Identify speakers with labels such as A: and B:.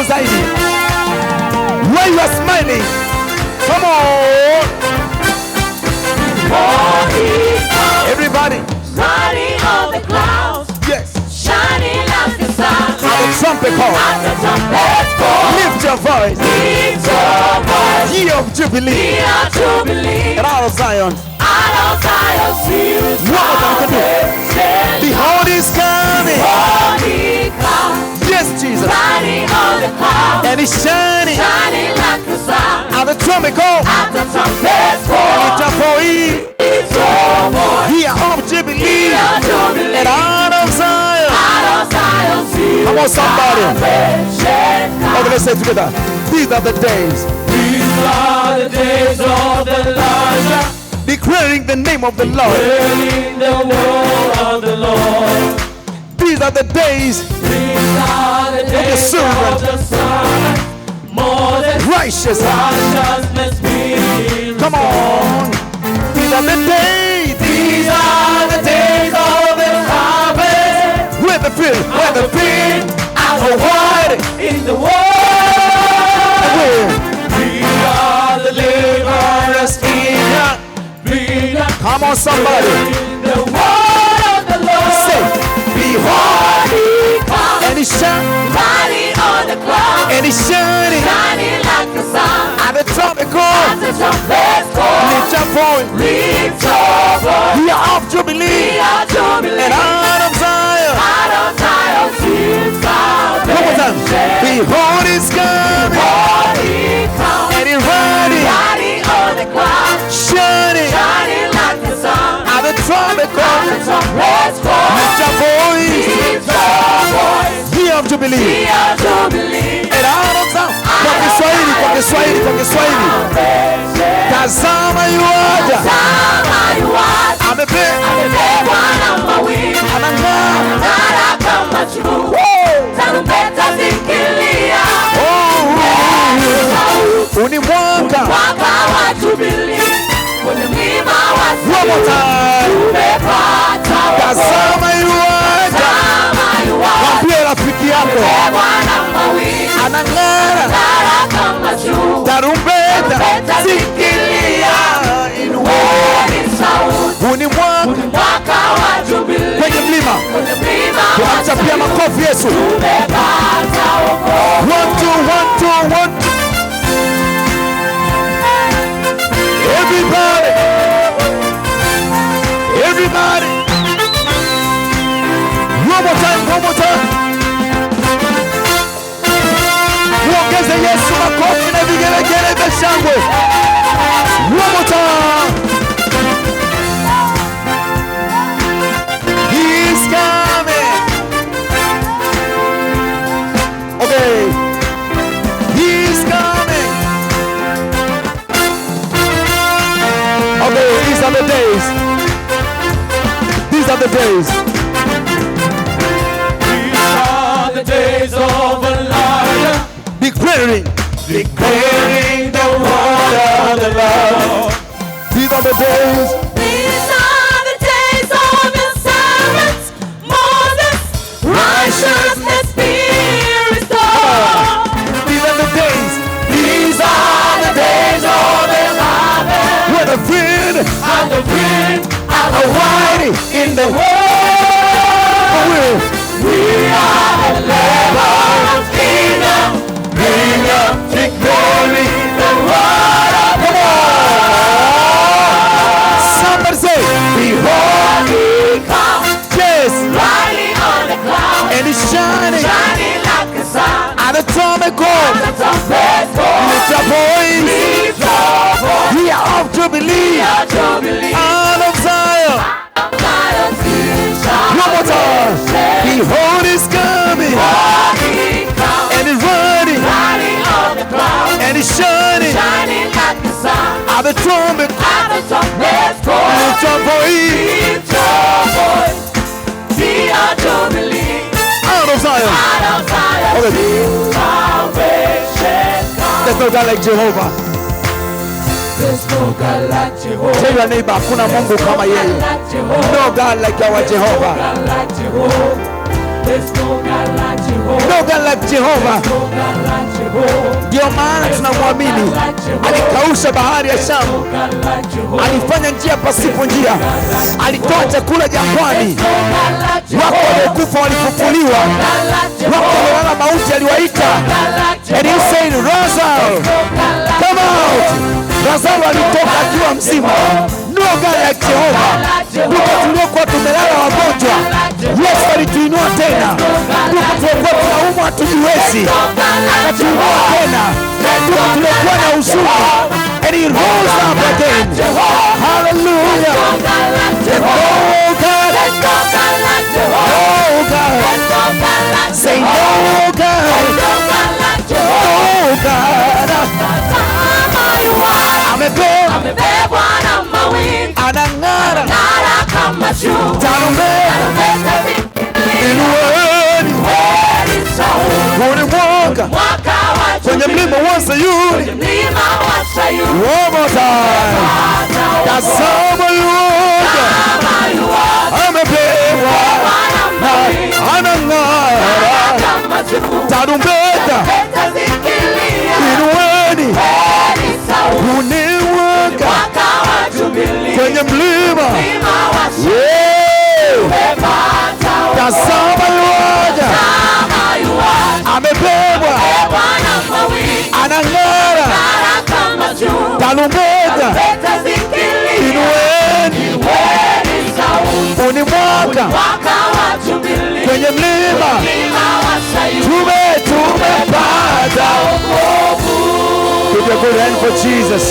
A: zaidi. Where you are smiling. Come on. Everybody.
B: Riding on the clouds.
A: Yes.
B: Shining like the sun.
A: At the trumpet call.
B: At the trumpet call.
A: Lift your voice.
B: Lift your voice.
A: Year of Jubilee.
B: Year of Jubilee.
A: And out of Zion.
B: Out of Zion's hills.
A: What more time can do? Behold, he's coming.
B: Behold, he comes.
A: Yes, Jesus.
B: Riding on the clouds.
A: And he's shining.
B: Shining like the sun.
A: At the trumpet call.
B: At the trumpet call.
A: Lift your voice.
B: Lift your voice.
A: Year of Jubilee.
B: Year of Jubilee.
A: And out of Zion.
B: Out of Zion's hills.
A: Come on, somebody.
B: Salvation comes.
A: Okay, let's say it together. These are the days.
B: These are the days of the Lord.
A: Declaring the name of the Lord.
B: Declaring the word of the Lord.
A: These are the days.
B: These are the days of the Son. More than
A: Righteous.
B: righteousness be.
A: Come on. These are the days.
B: These are the days of the harvest.
A: Where the field. Where the field.
B: As the word in the world. We are the laborers in the
A: Come on, somebody.
B: the word of the Lord.
A: Say,
B: Behold, he comes.
A: and he's shining.
B: Riding on the clouds.
A: And he's shining.
B: Shining like the sun.
A: At the trumpet call.
B: At the trumpet call.
A: Lift your voice.
B: Lift your voice.
A: We are of Jubilee.
B: We are Jubilee.
A: And out of Zion.
B: Out of Zion's hills.
A: One more time. Behold, he's coming.
B: Behold, he comes.
A: And he's riding.
B: Riding on the clouds.
A: Shining.
B: Shining like the sun.
A: At the trumpet
B: At
A: call.
B: the trumpet call.
A: Lift your voice.
B: Lift your voice.
A: We are of Jubilee.
B: We are Jubilee.
A: And out of Zion. Kwa Kiswahili, kwa Kiswahili, kwa Kiswahili. Tazama yuaja.
B: Tazama yuaja. Amebebwa na mawingu.
A: Anang'aa.
B: Anang'ara kama jua. Tarumbeta zikilia.
A: Huu ni mwaka.
B: Mwaka wa Jubilee. Kwenye mlima wa
A: One more time.
B: tumepata
A: Tazama yuaja.
B: Tazama yuaja.
A: Mwambie rafiki yako.
B: Amebebwa na mawingu.
A: Anang'ara.
B: Anang'ara kama jua.
A: Tarumbeta zikilia.
B: Inueni sauti.
A: Huu ni mwaka.
B: Mwaka wa Jubilee.
A: Kwenye mlima.
B: Kwenye mlima wa
A: Tunamchapia makofi Yesu.
B: tumepata wokovu.
A: 1, 2, 1, 2, 1. Everybody. Everybody. One more time, one more time. Muongeze Yesu makofi na vigelegele vya shangwe. One more time. He's coming. Okay. He's coming. Okay, these are the days. These are the days.
B: These are the days of Elijah.
A: Declaring
B: Declaring the word of the Lord.
A: these are the days.
B: These are the days of the servants, Moses, righteousness be restored.
A: These are the days.
B: These are the days of the harvest,
A: Where the wind
B: and the wind and the wine in the world. We are the laborers in the kingdom, declaring the word of the Lord.
A: Somebody say,
B: Behold, he comes,
A: yes.
B: riding on the clouds,
A: And it's shining.
B: shining like the sun.
A: At the trumpet call.
B: The trumpet call.
A: Lift your voice.
B: Lift your voice.
A: We are of Jubilee.
B: Our Jubilee.
A: Out of Zion.
B: Zion's hills shall
A: One more time. Behold, he's coming.
B: he comes,
A: And he's running.
B: riding on the clouds,
A: And he's shining.
B: shining like the sun.
A: At the trumpet call.
B: At the trumpet call.
A: Lift your voice.
B: Lift your voice. We are Jubilee.
A: Out of Zion.
B: Out of Zion's
A: Okay.
B: hills, salvation comes.
A: There's no God like Jehovah.
B: There's no God like Jehovah.
A: Tell your neighbor, kuna Mungu kama yeye.
B: Like Jehovah.
A: No God like our Jehovah.
B: God like Jehovah.
A: No God like Jehovah. Ndio maana tunamwamini. Alikausha bahari ya Shamu, alifanya njia pasipo njia, alitoa chakula jangwani. Wako waliokufa walifufuliwa, wako waliolala mauti aliwaita. And he said, Lazarus, come out. Lazarus alitoka akiwa mzima. No God like Jehovah. Tuko tuliokuwa tumelala wagonjwa, Yesu alituinua tena. Tuko tuliokuwa tunaumwa hatujiwezi, akatuinua tena. Tuko tuliokuwa na huzuni, and he rose up again. Hallelujah. Oh God. Oh God. Say no God. Oh God. Amebebwa na mawingu, anang'ara kama jua. Tarumbeta inueni, mwaka kwenye mlima wa Sayuni. One more time. Tazama yuaja, amebebwa na anang'ara. Tarumbeta inueni, uniwaka kwenye mlima. Tazama yuaja, amebebwa anang'ara. Tarumbeta inueni, unimwaka kwenye mlima. Tumepata wokovu. Put your good hand for Jesus.